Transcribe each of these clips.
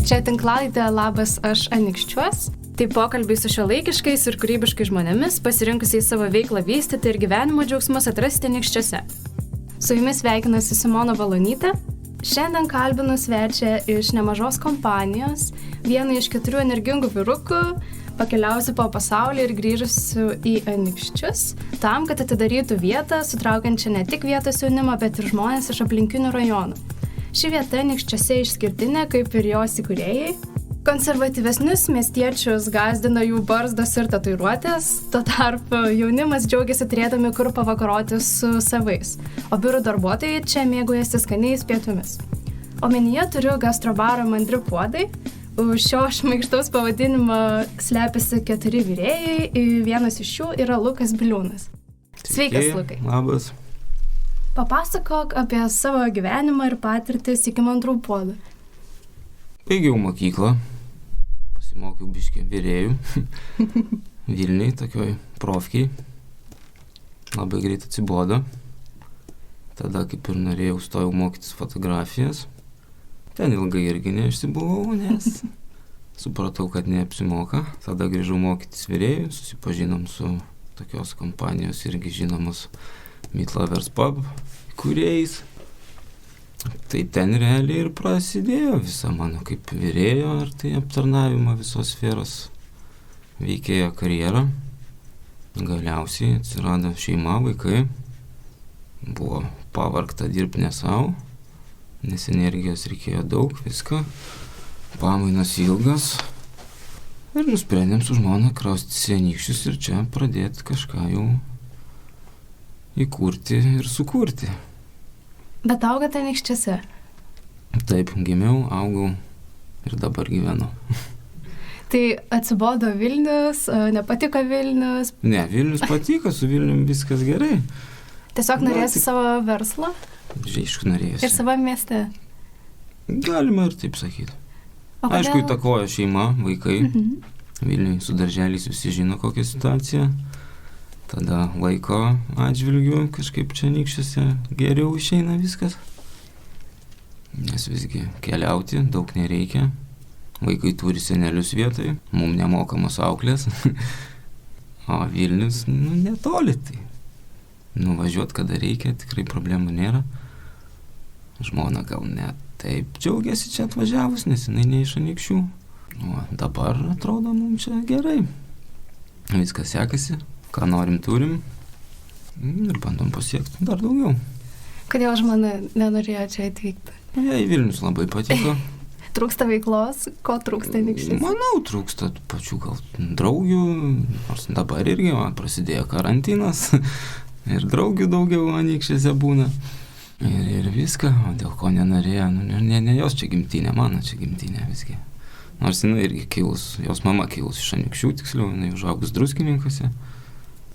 Čia tinklalaidė Labas, aš Anykščiuos. Tai pokalbiai su šiuolaikiškais ir kūrybiškais žmonėmis, pasirinkusiais savo veiklą vystyti ir gyvenimo džiaugsmus atrasti Anykščiuose. Su jumis sveikinasi Simona Valonytė. Šiandien kalbinu svečią iš nemažos kompanijos, vieną iš 4 energingų vyrukų, pakeliausiu po pasaulį ir grįžusiu į Anykščius, tam, kad atidarytų vietą, sutraukiančią ne tik vietos jaunimą, bet ir žmonės iš aplinkinių rajonų. Ši vieta Anykščiuose išskirtinė, kaip ir jos įkūrėjai. Konservatyvesnius miestiečius gąsdina jų barzdos ir tatuiruotės, tuo tarpu jaunimas džiaugiasi turėdami kur pavakaroti su savais, o biurų darbuotojai čia mėgaujasi skaniais pietumis. Omenyje turiu gastrobarą Mandri puodai. Už šio šmaikštaus pavadinimo slepiasi 4 virėjai, vienas iš jų yra Lukas Biliūnas. Sveikas, Lukai. Labas. Papasakok apie savo gyvenimą ir patirtis iki Mandrų puodų. Baigiau mokyklą, pasimokiau biškį virėjų, Vilniui, tokioj profkiai. Labai greit atsibodo. Tada kaip ir norėjau, stojau mokytis fotografijas. Ten ilgai irgi neišsibuvau, nes supratau, kad neapsimoka. Tada grįžau mokytis virėjų, susipažinom su tokios kompanijos irgi žinomos Meat Lovers Pub kūrėjais. Tai ten realiai ir prasidėjo visa mano kaip virėjo ar tai aptarnavimo visos sferos veikėjo karjera. Galiausiai atsirado šeima, vaikai. Buvo pavargta dirbti ne savo, nes energijos reikėjo daug, viską. Pamainos ilgas. Ir nusprendėm su žmona kraustytis į Anykščius ir čia pradėti kažką jau įkurti ir sukurti. Bet augote Anykščiuose? Taip, gimiau, augau ir dabar gyvenu. Tai atsibodo Vilnius, nepatiko Vilnius? Ne, Vilnius patiko, su Vilnium viskas gerai. Tiesiog norėsi savo verslą? Aišku, norėsi. Ir savo mieste? Galima ir taip sakyti. Aišku, įtakoja šeima, vaikai. Vilniui su darželiais visi žino kokią situaciją. Tada laiko atžvilgiu kažkaip čia Anykščiuose geriau išeina viskas. Nes visgi keliauti daug nereikia. Vaikai turi senelius vietoj, mums nemokamos auklės. O Vilnius, netoli tai. Nuvažiuot kada reikia, tikrai problemų nėra. Žmona gal net taip džiaugiasi čia atvažiavus, nes jinai ne iš Anykščių. O dabar atrodo mums čia gerai. Viskas sekasi. Ką norim, turim ir bandom pasiekti dar daugiau. Kodėl žmona nenorėjo čia atvykti? Jai Vilnius labai patiko. Trūksta veiklos? Ko trūksta Anykščiuose? Manau, trūksta pačių gal draugių, nors dabar irgi prasidėjo karantinas ir draugių daugiau Anykščiuose būna. Ir viską, o dėl ko nenorėjo, ne jos čia gimtinė, mano čia gimtinė visgi. Nors jinai irgi kilus, jos mama kilus iš Anykščių, tiksliau, jinai užaugus Druskininkuose.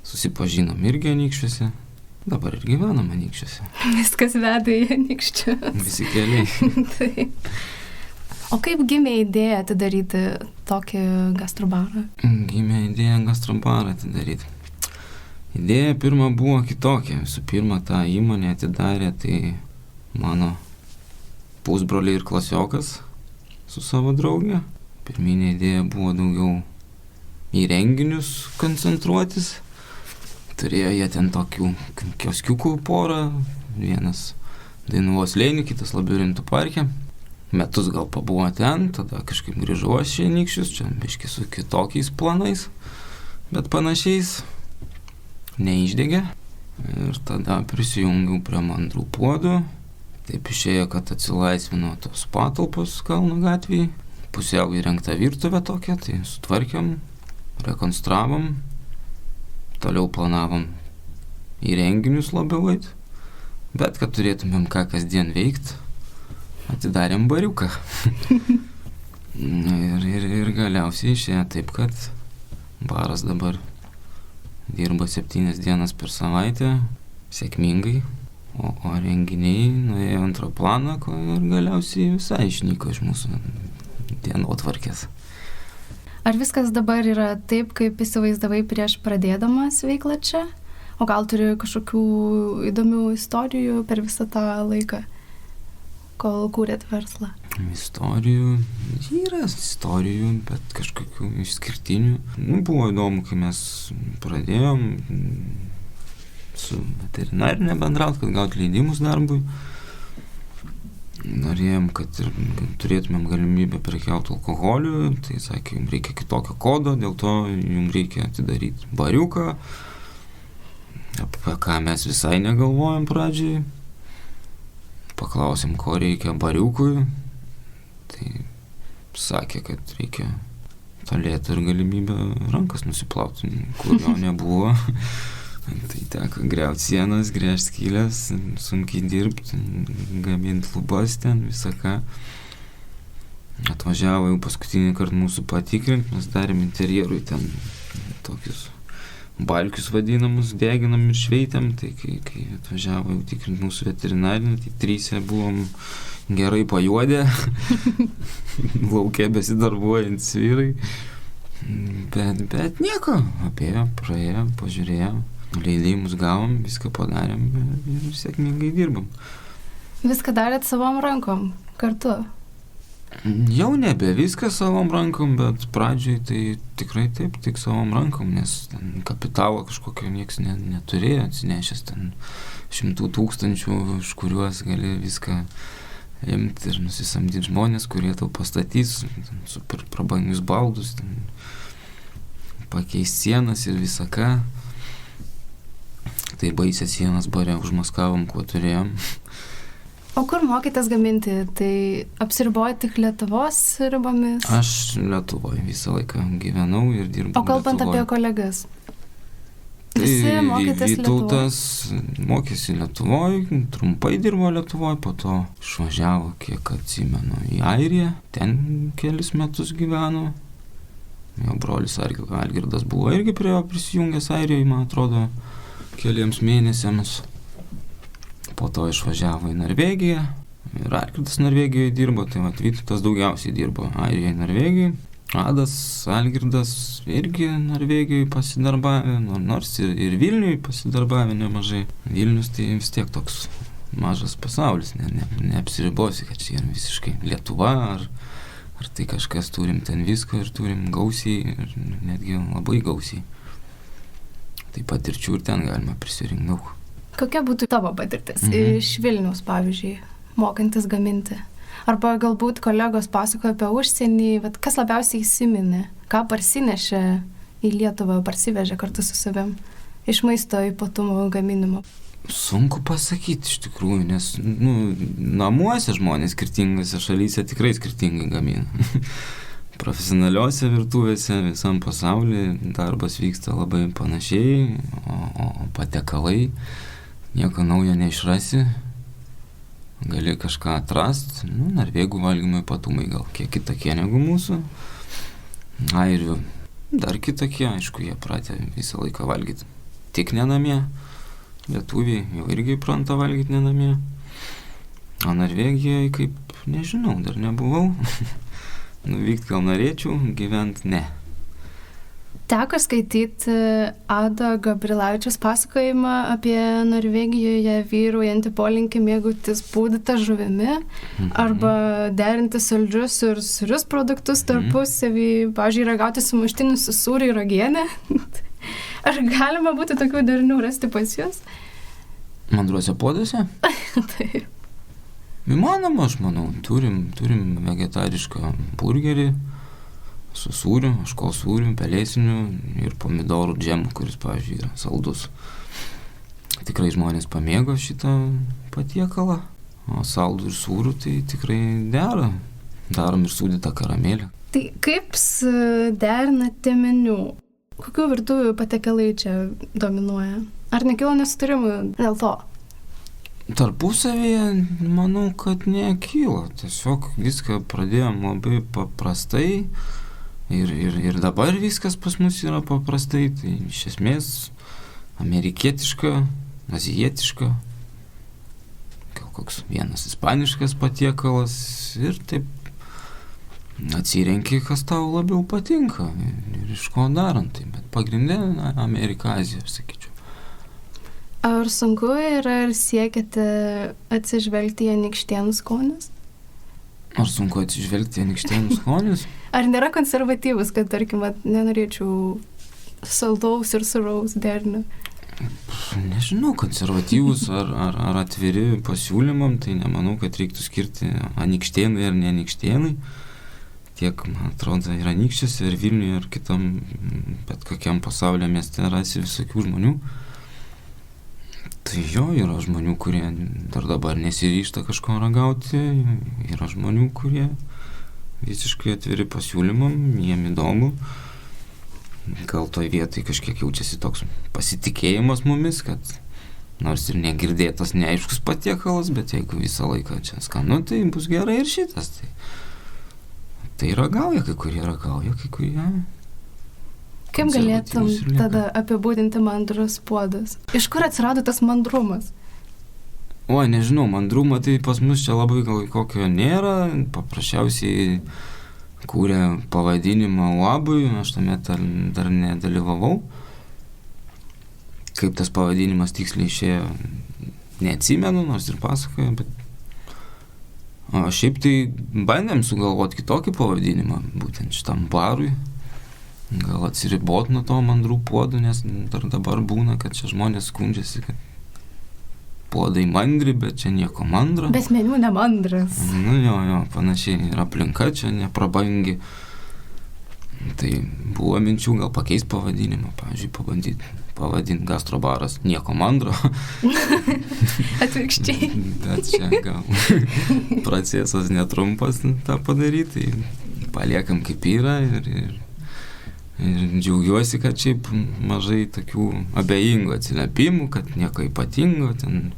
Susipažinom irgi Anykščiuose, dabar ir gyvenam Anykščiuose. Viskas veda į Anykščius. Visi keliai. Taip. O kaip gimė idėja atidaryti tokį gastrobarą? Gimė idėja gastrobarą atidaryti. Idėja pirma buvo kitokia. Visų pirma, tą įmonę atidarė tai mano pusbroliai ir klasiokas su savo drauge. Pirminė idėja buvo daugiau į renginius koncentruotis. Turėjo jie ten tokių kioskiukų porą, vienas Dainavos slėny, kitas Labirintų parke. Metus gal pabuvo ten, tada kažkaip grįžau aš į Anykščius, čia biškį su kitokiais planais, bet panašiais neišdegė. Ir tada prisijungiau prie Mandrų puodų. Taip išėjo, kad atsilaisvino tos patalpos Kauno gatvėje. Pusiau įrengta virtuvė tokia, tai sutvarkėm, rekonstravom. Toliau planavom į renginius labiau eit, bet kad turėtumėm ką kasdien veikt, atidarėm bariuką. ir galiausiai išėjo taip, kad baras dabar dirba 7 dienas per savaitę, sėkmingai, o renginiai nuėjo antro planą ir galiausiai visai išnyko iš mūsų dienotvarkės. Ar viskas dabar yra taip, kaip įsivaizdavai prieš pradėdamas veiklą čia? O gal turi kažkokių įdomių istorijų per visą tą laiką, kol kūrėt verslą? Istorijų, yra istorijų, bet kažkokių išskirtinių. Buvo įdomu, kai mes pradėjom su veterinarinė bendraut, kad gauti leidimus darbui. Norėjom, kad turėtumėm galimybę prekiauti alkoholiu, tai sakė, jums reikia kitokio kodo, dėl to jums reikia atidaryti bariuką, apie ką mes visai negalvojom pradžiai. Paklausėm, ko reikia bariukui, tai sakė, kad reikia tualeto ir galimybę rankas nusiplauti, kurio nebuvo. Tai teko griauti sienas, gręžti skylės, sunkiai dirbti, gaminti lubas ten, visą ką. Atvažiavo jau paskutinį kartą mūsų patikrinti, mes darėm interjerui ten tokius balkius vadinamus, deginam ir šveitėm, tai kai atvažiavo jau tikrinti mūsų veterinarinį, tai 3 buvom gerai pajuodę, lauke besidarbuojantys vyrai, bet nieko, apėjo, praėjo, pažiūrėjo. Leidimus gavom, viską padarėm ir sėkmingai dirbam. Viską darėt savom rankom, kartu? Jau nebe viską savom rankom, bet pradžioj tai tikrai taip, tik savom rankom, nes ten kapitalo kažkokio nieks neturėjo atsinešęs ten 100 000, iš kuriuos gali viską imti ir nusisamdyti žmonės, kurie tau pastatys super prabangius baldus, pakeis sienas ir visą ką. Tai baisės sienas bare užmaskavom, kuo turėjom. O kur mokėtės gaminti? Tai apsiribojo tik Lietuvos ribomis? Aš Lietuvoje visą laiką gyvenau ir dirbau Lietuvoj. O kalbant apie kolegas? Visi mokėtės Vytautas mokėsi Lietuvoj, trumpai dirbo Lietuvoj, po to išvažiavo, kiek atsimenu, į Airiją. Ten kelis metus gyveno. Jo brolis Algirdas buvo irgi prie jo prisijungęs Airijoje, man atrodo, keliems mėnesiams. Po to išvažiavo į Norvegiją. Ir Algirdas Norvegijoje dirbo, tai Vytautas daugiausiai dirbo Airijoje, Norvegijoje. Adas Algirdas irgi Norvegijoje pasidarbavė, nors ir Vilniuje pasidarbavė nemažai. Vilnius tai vis tiek toks mažas pasaulis, neapsiribosi, kad čia yra visiškai Lietuva, ar tai kažkas turim ten visko ir turim gausiai, ir netgi labai gausiai. Tai patirčių ir ten galima prisirinkti daug. Kokia būtų tavo patirtis iš Vilniaus, pavyzdžiui, mokantis gaminti? Arba galbūt kolegos pasakoja apie užsienį, bet kas labiausiai įsiminė? Ką parsinešė į Lietuvą, parsivežė kartu su savim iš maisto ypatumų gaminimo? Sunku pasakyti iš tikrųjų, nes namuose žmonės skirtingose šalyse tikrai skirtingai gamina. Profesionaliuose virtuvėse visam pasaulyje darbas vyksta labai panašiai, o patekalai nieko naujo neišrasi, gali kažką atrasti. Norvegų valgymo ypatumai gal kiek kitokie negu mūsų, airių dar kitokie, aišku, jie pratę visą laiką valgyti tik ne namie, lietuviai jau irgi pranta valgyti ne namie, o Norvegijoje kaip nežinau, dar nebuvau. Nuvykti gal norėčiau, gyventi ne. Teko skaityti Ado Gabrilavičiaus pasakojimą apie Norvegijoje vyraujantį polinkį mėgautis pūdytą žuvimi arba derinti saldžius ir sūrius produktus tarpusavį, pavyzdžiui, ragauti sumuštinį su sūriu ir uogiene. Ar galima būtų tokių derinių rasti pas jus? Mandruose puoduose? Taip. Įmanoma, aš manau, turim vegetarišką burgerį su sūriu, ožkos sūriu, pelėsiniu ir pomidorų džemu, kuris, pavyzdžiui, yra saldus. Tikrai žmonės pamėgo šitą patiekalą, o saldų ir sūrių tai tikrai dera. Darom ir sūdytą karamelę. Tai kaip derinate meniu? Kokių virtuvių patiekalai čia dominuoja? Ar nekilo nesutarimų dėl to? Tarpusavėje, manau, kad nekyla. Tiesiog viską pradėjom labai paprastai ir dabar viskas pas mus yra paprastai. Tai iš esmės amerikietiška, azijietiška, gal koks vienas ispaniškas patiekalas ir taip atsirenki, kas tau labiau patinka ir iš ko darant. Tai, bet pagrindė Amerika, Azija, sakyčiau. Ar sunku yra ir siekiate atsižvelgti į anykštėnų skonius? Ar sunku atsižvelgti Anykštėnų skonius? Ar nėra konservatyvus, kad, tarkim, nenorėčiau saldaus ir sūraus derinio? Nežinau, konservatyvus ar atviri pasiūlymam, tai nemanau, kad reiktų skirti Anykštėnai ar ne Anykštėnai. Tiek, man atrodo, ir Anykščiuose, ir Vilniuje, ir kitam, bet kokiam pasaulio mieste rasi visokių žmonių. Tai jo, yra žmonių, kurie dar dabar nesiryžta kažko ragauti, yra žmonių, kurie visiškai atviri pasiūlymam, jiem įdomu. Gal toj vietai kažkiek jaučiasi toks pasitikėjimas mumis, kad nors ir negirdėtas, neaiškus patiekalas, bet jeigu visą laiką čia skanu, tai bus gerai ir šitas. Tai ragauja, kai kurie. Kaip galėtum tada apibūdinti mandrus puodus? Iš kur atsirado tas mandrumas? Oi, nežinau, mandrumo tai pas mus čia labai gal kokio nėra, paprasčiausiai kūrė pavadinimą uabui, aš tame dar nedalyvavau. Kaip tas pavadinimas tiksliai išėjo, neatsimenu, nors ir pasakoju, bet o šiaip tai bandėm sugalvoti kitokį pavadinimą, būtent šitam barui. Gal atsiribot nuo to mandrų puodų, nes dar dabar būna, kad čia žmonės skundžiasi, kad puodai mandri, bet čia nieko mandra. Bet meniu ne mandras. Nu jo, panašiai, ir aplinka čia neprabangi. Tai buvo minčių gal pakeisti pavadinimą, pavyzdžiui, pavadinti gastrobaras nieko mandro. Atvirkščiai. Bet čia gal procesas netrumpas tą padaryti, tai paliekam kaip yra ir džiaugiuosi, kad šiaip mažai tokių abejingų atsiliepimų, kad nieko ypatingo ten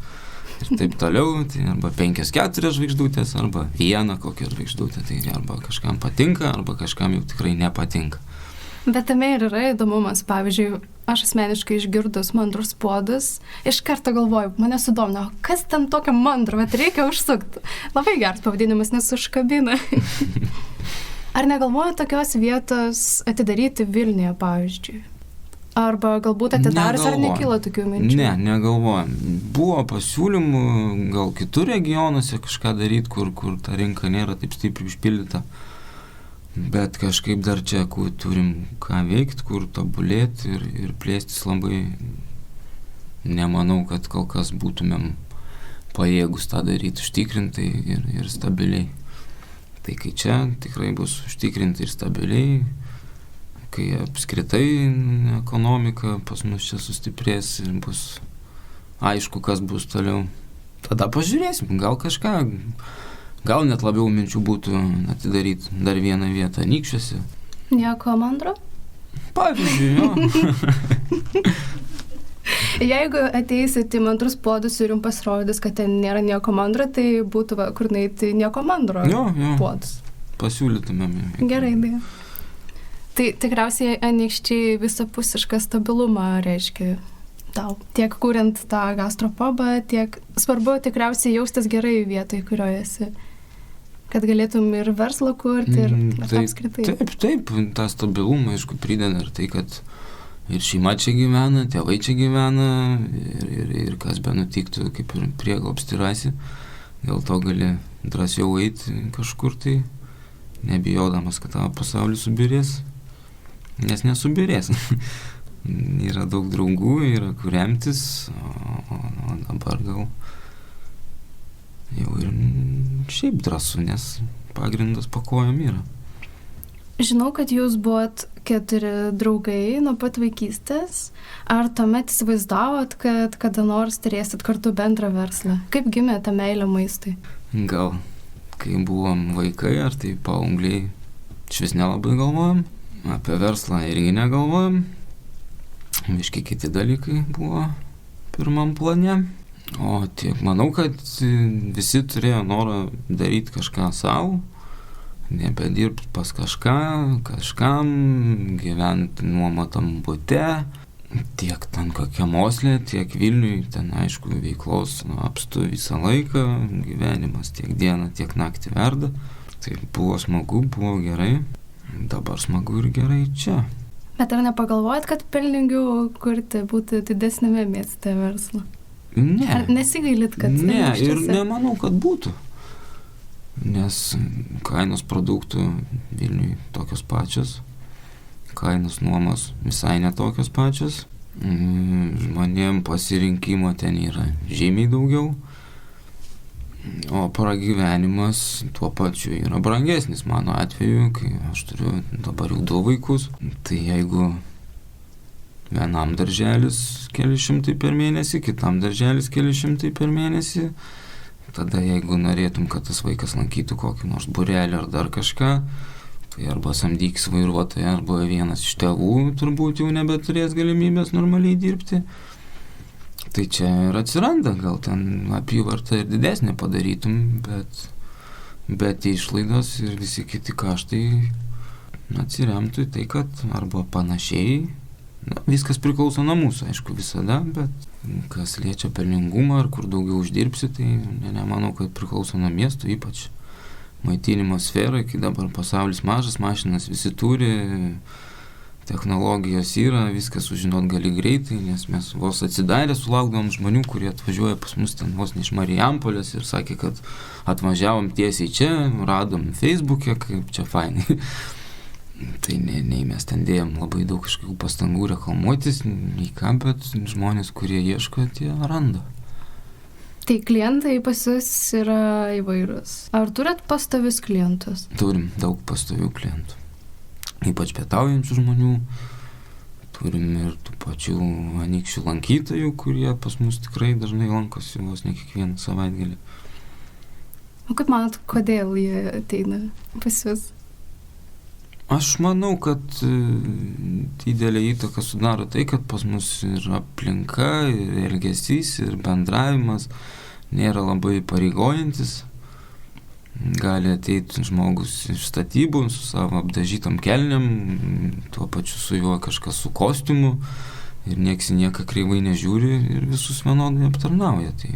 ir taip toliau, tai arba 5-4 žvaigždutės, arba 1 kokią žvaigždutę, tai arba kažkam patinka, arba kažkam jau tikrai nepatinka. Bet tame ir yra įdomumas, pavyzdžiui, aš asmeniškai išgirdus mandrus puodus, iš karto galvoju, mane sudomino, kas ten tokio mandro, bet reikia užsukti. Labai geras pavadinimas, nes užkabina. Ar negalvoju tokios vietos atidaryti Vilniuje, pavyzdžiui? Arba galbūt atidarius, ar nekyla tokių minčių? Ne, negalvojam. Buvo pasiūlymų gal kitur regionuose kažką daryti, kur ta rinka nėra taip stipriai užpildyta. Bet kažkaip dar čia turim ką veikti, kur tobulėti ir plėstis labai. Nemanau, kad kol kas būtumėm pajėgus tą daryti užtikrintai ir stabiliai. Tai kai čia tikrai bus užtikrinti ir stabiliai, kai apskritai ekonomika pas mus čia sustiprės ir bus aišku, kas bus toliau, tada pažiūrėsim, gal kažką, gal net labiau minčių būtų atidaryti dar vieną vietą Anykščiuose. Nieko mandro? Pavyzdžiui, jo. Jeigu ateisit į mandrus puodus ir jums pasirodys, kad ten nėra nieko mandro, tai būtų kur nueiti nieko mandro puodus. Pasiūlytumėm. Gerai, idėja. Tai tikriausiai Anykščiai visapusišką stabilumą reiškia tau. Tiek kuriant tą gastropubą, tiek svarbu tikriausiai jaustis gerai vietoje, kurioje esi. Kad galėtum ir verslą kurti, ir apskritai. Taip, tą stabilumą, aišku, prideda ir tai, kad ir šeima čia gyvena, tėvai čia gyvena ir kas be nutiktų, kaip ir prieglobstį rasi. Dėl to gali drąsiau eiti kažkur tai, nebijodamas, kad tavo pasaulis subirės. Nes nesubirės. Yra daug draugų, yra kur remtis, o dabar gal jau ir šiaip drąsu, nes pagrindas po kojom yra. Žinau, kad jūs buvot 4 draugai nuo pat vaikystės. Ar tuomet įsivaizdavot, kad kada nors turėsit kartu bendrą verslą? Kaip gimė ta meilė maistui? Gal, kai buvom vaikai, ar tai paaugliai, švis nelabai galvojom. Apie verslą irgi negalvojom. Viškai kiti dalykai buvo pirmam plane. O tiek manau, kad visi turėjo norą daryti kažką savo. Nebedirbti pas kažkam, gyventi nuomotam bute, tiek ten kokiam Osle, tiek Vilniui, ten aišku veiklos apstu visą laiką, gyvenimas tiek dieną, tiek naktį verda. Tai buvo smagu, buvo gerai, dabar smagu ir gerai čia. Bet ar nepagalvojat, kad pelningiau kurti būtų didesnėme mieste verslą? Ne. Ar nesigailit, kad... Ne, ir nemanau, kad būtų. nes kainos produktų Vilniui tokios pačios, kainos nuomos visai netokios pačios, žmonėm pasirinkimo ten yra žymiai daugiau, o pragyvenimas tuo pačiu yra brangesnis mano atveju, kai aš turiu dabar jau 2 vaikus, tai jeigu vienam darželis keli šimtai per mėnesį, kitam darželis keli šimtai per mėnesį, tada jeigu norėtum, kad tas vaikas lankytų kokį nors būrelį ar dar kažką, tai arba samdykis vairuotoją, arba vienas iš tėvų turbūt jau nebeturės galimybės normaliai dirbti. Tai čia ir atsiranda, gal ten apyvartą ir didesnė padarytum, bet išlaidos ir visi kiti kaštai atsiremtų į tai, kad arba panašiai, viskas priklauso nuo mūsų, aišku, visada, bet kas liečia pelningumą ar kur daugiau uždirbsi, tai nemanau, kad priklauso nuo miestų, ypač maitinimo sferai, kai dabar pasaulis mažas, mašinas visi turi, technologijos yra, viską sužinot gali greitai, nes mes vos atsidarę sulaukdavom žmonių, kurie atvažiuoja pas mus ten vos ne iš Marijampolės ir sakė, kad atvažiavom tiesiai čia, radom Facebook'e, kaip čia fainai. Tai nei mes ten dėjom labai daug kažkokių pastangų reklamuotis, nei ką, bet žmonės, kurie ieško, tie randa. Tai klientai pas jūs yra įvairūs. Ar turit pastovius klientus? Turim daug pastovių klientų. Ypač pietaujančių žmonių. Turim ir tų pačių anykščių lankytojų, kurie pas mus tikrai dažnai lankosi vos ne kiekvieną savaitgalį. O kaip manot, kodėl jie ateina pas jūs? Aš manau, kad didelę įtaką sudaro tai, kad pas mus ir aplinka, ir elgesys, ir bendravimas nėra labai pareigojantis. Gali ateiti žmogus iš statybų su savo apdažytam kelniam, tuo pačiu su juo kažkas su kostiumu ir nieks į nieką kreivai nežiūri ir visus vienodai aptarnauja. Tai.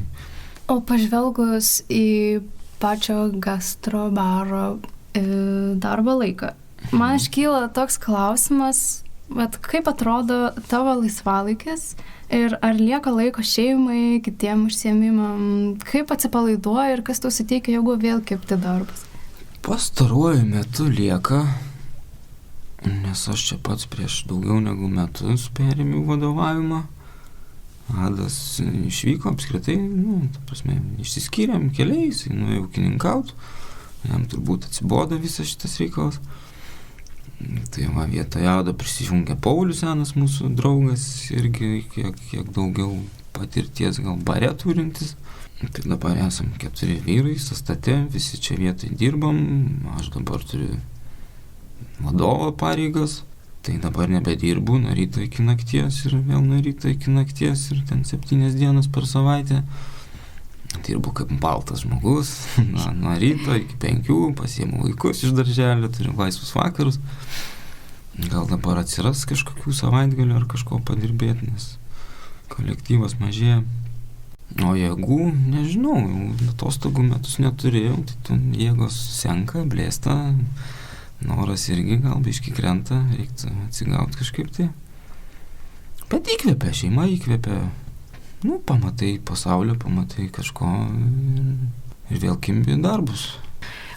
O pažvelgus į pačio gastrobaro darbo laiką, man iškyla toks klausimas, bet kaip atrodo tavo laisvalaikis ir ar lieka laiko šeimai, kitiem užsiėmimam, kaip atsipalaiduoji ir kas tau suteikia, jeigu vėl kibti darbas? Pastaruoju metu lieka, nes aš čia pats prieš daugiau negu metus perėmiau vadovavimą. Adas išvyko apskritai, ta prasme, išsiskyrėm keliais, nuėjau ūkininkaut, jam turbūt atsibodo visas šitas reikalas. Tai va, vietoje Ado prisijungė Paulius, senas mūsų draugas, irgi kiek daugiau patirties gal bare turintis. Tai dabar esam 4 vyrai, sastate, visi čia vietoj dirbam, aš dabar turiu vadovo pareigas, tai dabar nebedirbu nuo ryto iki nakties ir vėl nuo ryto iki nakties ir ten 7 dienas per savaitę. Dirbu kaip baltas žmogus, nuo ryto iki 5, pasiimu vaikus iš darželio, turiu laisvus vakarus. Gal dabar atsiras kažkokių savaitgalių ar kažko padirbėti, nes kolektyvas mažėja. O jėgų, nežinau, atostogų metus neturėjau, tai jėgos senka, blėsta, noras irgi gal biškį krenta, reiktų atsigauti kažkaip tai. Bet įkvėpia, šeima įkvėpia. Pamatai pasaulio, pamatai kažko ir vėl kimbi darbus.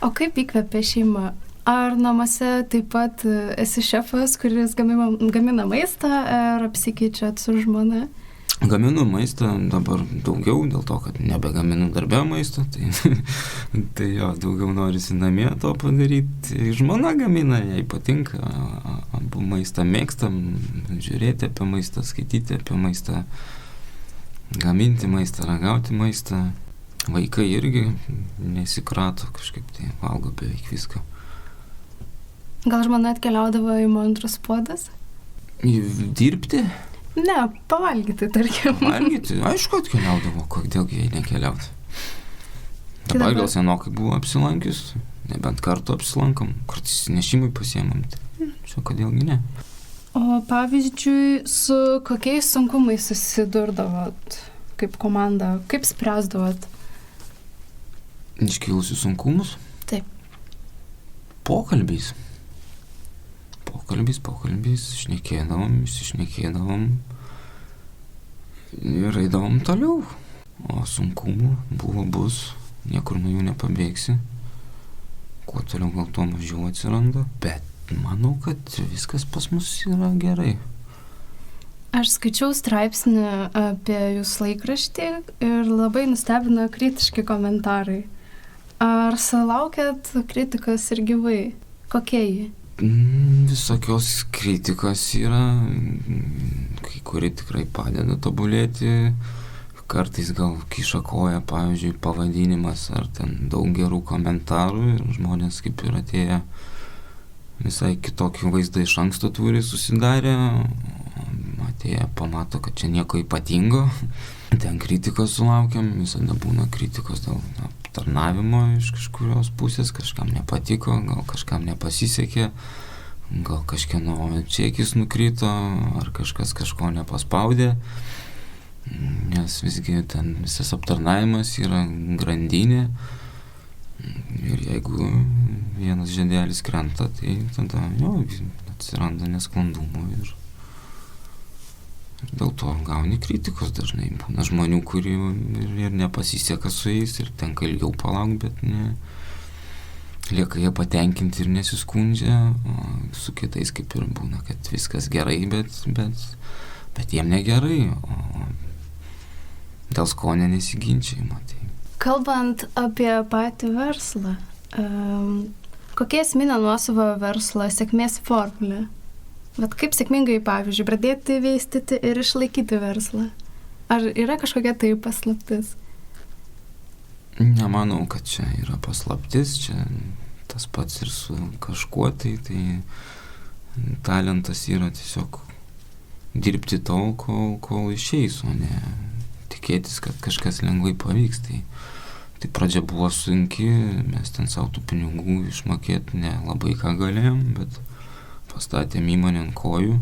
O kaip įkvėpia šeima? Ar namuose taip pat esi šefas, kuris gamina maistą, ar apsikeičiat su žmona? Gaminu maistą dabar daugiau, dėl to, kad nebegaminu darbe maisto, tai jo, daugiau norisi namie to padaryti. Žmona gamina, jai patinka, abu maistą mėgstam, žiūrėti apie maistą, skaityti apie maistą, gaminti maistą, ragauti maistą. Vaikai irgi nesikrato, kažkaip tai valgo beveik viską. Gal žmona atkeliaudavo į Montrus puodas? Dirbti? Ne, pavalgyti, tarkim. Pavalgyti? Aišku, atkeliaudavo, kodėlgi jai nekeliauti. Dabar gal senokai buvo apsilankius, nebent kartu apsilankom, kartais nešimui pasiemam, tai čia kodėlgi ne. O pavyzdžiui, su kokiais sunkumais susidurdavot kaip komanda, kaip spręsdavot? Iškilusius sunkumus? Taip. Pokalbiais, šnekėdavom ir eidavom toliau. O sunkumų buvo, bus, niekur nuo jų nepabėgsi. kuo toliau gal tuo mažiau atsiranda, bet manau, kad viskas pas mus yra gerai. Aš skaičiau straipsnį apie jūsų laikraštį ir labai nustebino kritiški komentarai. Ar sulaukėt kritikos ir gyvai? Kokie jį? Visokios kritikos yra, kai kuri tikrai padeda tobulėti, kartais gal kiša koją, pavyzdžiui, pavadinimas ar ten daug gerų komentarų ir žmonės kaip ir atėję visai kitokį vaizdą iš anksto turi susidarę, atėję pamato, kad čia nieko ypatingo, ten kritikos sulaukiam, visada būna kritikos dėl aptarnavimo iš kažkurios pusės, kažkam nepatiko, gal kažkam nepasisekė, gal kažkieno čekis nukrito, ar kažkas kažko nepaspaudė, nes visgi ten visas aptarnavimas yra grandinė ir jeigu vienas žiedelis krenta, tai tada atsiranda nesklandumų ir dėl to gauni kritikos dažnai. Būna žmonių, kurie ir nepasiseka su jais ir tenka ilgiau palaukti, bet lieka jie patenkinti ir nesiskundžia, o su kitais kaip ir būna, kad viskas gerai, bet jiem negerai, o dėl skonio nesiginčijama. Tai. Kalbant apie patį verslą, kokia esminė nuosavo verslo sėkmės formulė? Bet kaip sėkmingai, pavyzdžiui, pradėti vystyti ir išlaikyti verslą? Ar yra kažkokia tai paslaptis? Nemanau, kad čia yra paslaptis, čia tas pats ir su kažkuo, tai talentas yra tiesiog dirbti tol, kol išeis, o ne tikėtis, kad kažkas lengvai pavyks. Tai pradžia buvo sunki, mes ten savo tų pinigų išmokėti nelabai ką galėjom, bet pastatėm įmonę ant kojų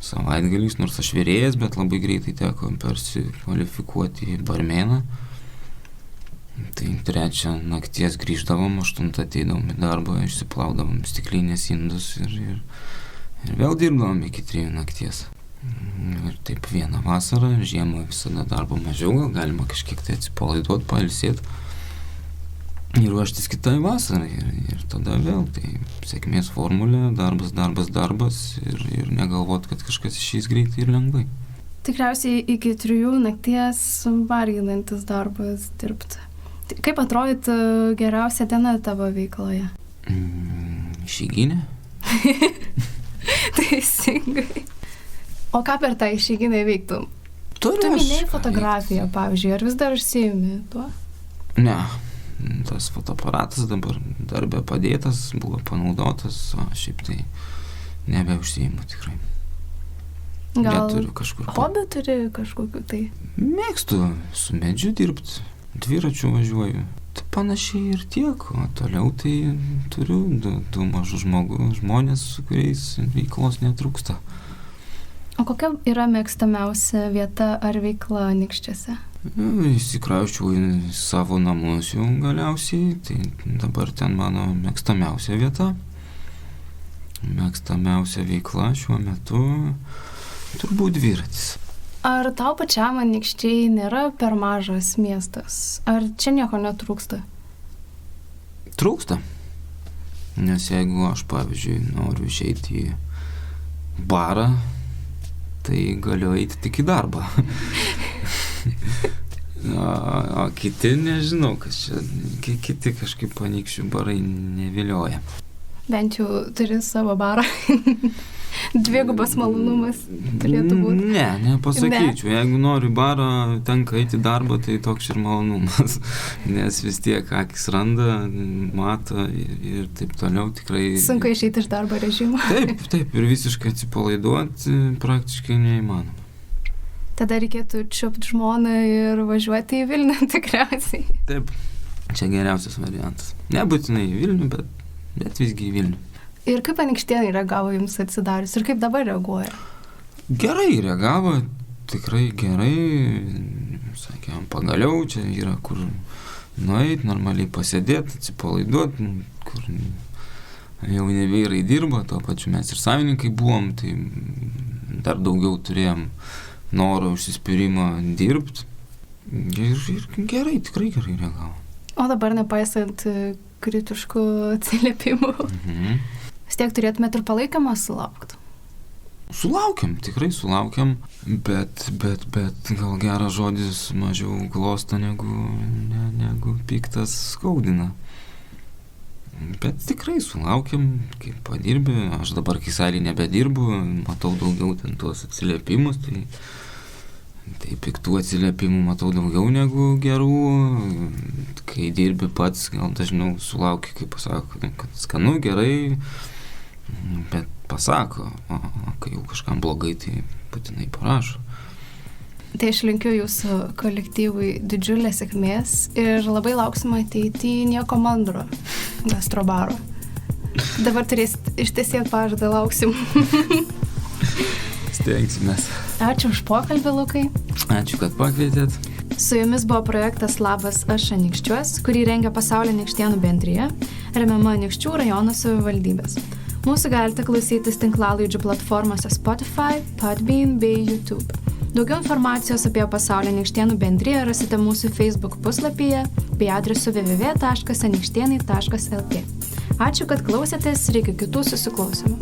savaitgaliais, nors aš virėjas, bet labai greitai teko persikvalifikuoti į barmeną. Tai 3 nakties grįždavom, 8 ateidavom į darbą, išsiplaudavom stiklinės indus ir vėl dirbdavom iki 3 nakties. Ir taip vieną vasarą, žiemą visada darbo mažiau, gal galima kažkiek tai atsipalaiduoti, pailsėti ir ruoštis kitai vasarai. Ir tada vėl tai sėkmės formulė, darbas ir negalvot, kad kažkas išeis greitai ir lengvai. Tikriausiai iki 3 nakties varginantis darbas dirbti. Kaip atrodytų geriausia diena tavo veikloje? Išeiginė? Teisingai. O ką per tą išeiginę veiktum? Tu minėjai fotografiją, pavyzdžiui, ar vis dar užsiimi tuo? Ne, tas fotoaparatas dabar darbė padėtas, buvo panaudotas, o šiaip tai nebeužsiimu tikrai. Gal neturiu kažkur. Hobį turi kažkokiu tai? Mėgstu su medžiu dirbti, dviračiu važiuoju. Tai panašiai ir tiek, o toliau tai turiu du mažus žmonės, su kuriais veiklos netrūksta. O kokia yra mėgstamiausia vieta ar veikla Anykščiuose? Įsikrauščiau į savo namus jau galiausiai, tai dabar ten mano mėgstamiausia vieta. Mėgstamiausia veikla šiuo metu turbūt dviratis. Ar tau pačiam Anykščiai nėra per mažas miestas? Ar čia nieko netrūksta? Trūksta. Nes jeigu aš, pavyzdžiui, noriu išeiti į barą, tai galiu eiti tik į darbą. O kiti nežinau, kas čia, kiti kažkaip Anykščių barai nevilioja. Bent jau turi savo barą. Dvigubas malonumas turėtų būti. Nepasakyčiau. Jeigu nori barą, tenka eiti į darbą, tai toks ir malonumas. Nes vis tiek akis randa, mato ir taip toliau tikrai. Sunku išeiti iš darbo režimo. Taip, ir visiškai atsipalaiduoti praktiškai neįmanoma. Tada reikėtų čiupti žmoną ir važiuoti į Vilnių tikriausiai. Taip, čia geriausias variantas. Nebūtinai į Vilnių, bet visgi į Vilnių. Ir kaip Anykštėnai reagavo jums atsidarius ir kaip dabar reaguoja? Gerai reagavo, tikrai gerai. Sakėm, pagaliau čia yra kur nueiti, normaliai pasėdėti, atsipalaiduoti, kur jauni vyrai dirba, tuo pačiu mes ir savininkai buvom, tai dar daugiau turėjom noro užsispyrimo dirbti. Ir gerai, tikrai gerai reagavo. O dabar nepaisant kritiškų atsiliepimų. Vis tiek turėtumėt ir palaikymą sulaukti. Sulaukiam, tikrai sulaukiam, bet gal geras žodis mažiau glosto negu piktas skaudina. Bet tikrai sulaukiam, kaip padirbi, aš dabar Kisalį nebedirbu, matau daugiau ten tuos atsiliepimus, tai piktų atsiliepimų matau daugiau negu gerų, kai dirbi pats, gal dažniau sulauki, kaip pasako, kad skanu, gerai, bet pasako, o kai jau kažkam blogai, tai būtinai parašo. Tai aš linkiu jūsų kolektyvui didžiulės sėkmės ir labai lauksim ateity nieko mandro gastrobaro. Dabar turėsit ištesėt pažadą, lauksim. Stengsimės. Ačiū už pokalbį, Lukai. Ačiū, kad pakvietėt. Su jumis buvo projektas Labas, aš Anykščiuos, kurį rengia Pasaulio Anykštėnų bendrija, remiama Anykščių rajono savivaldybės. Mūsų galite klausytis tinklalaidžių platformose Spotify, Podbean bei YouTube. Daugiau informacijos apie Pasaulio Anykštėnų bendriją rasite mūsų Facebook puslapyje bei adresu www.anykštėnai.lt. Ačiū, kad klausėtės ir iki kitų susiklausymų.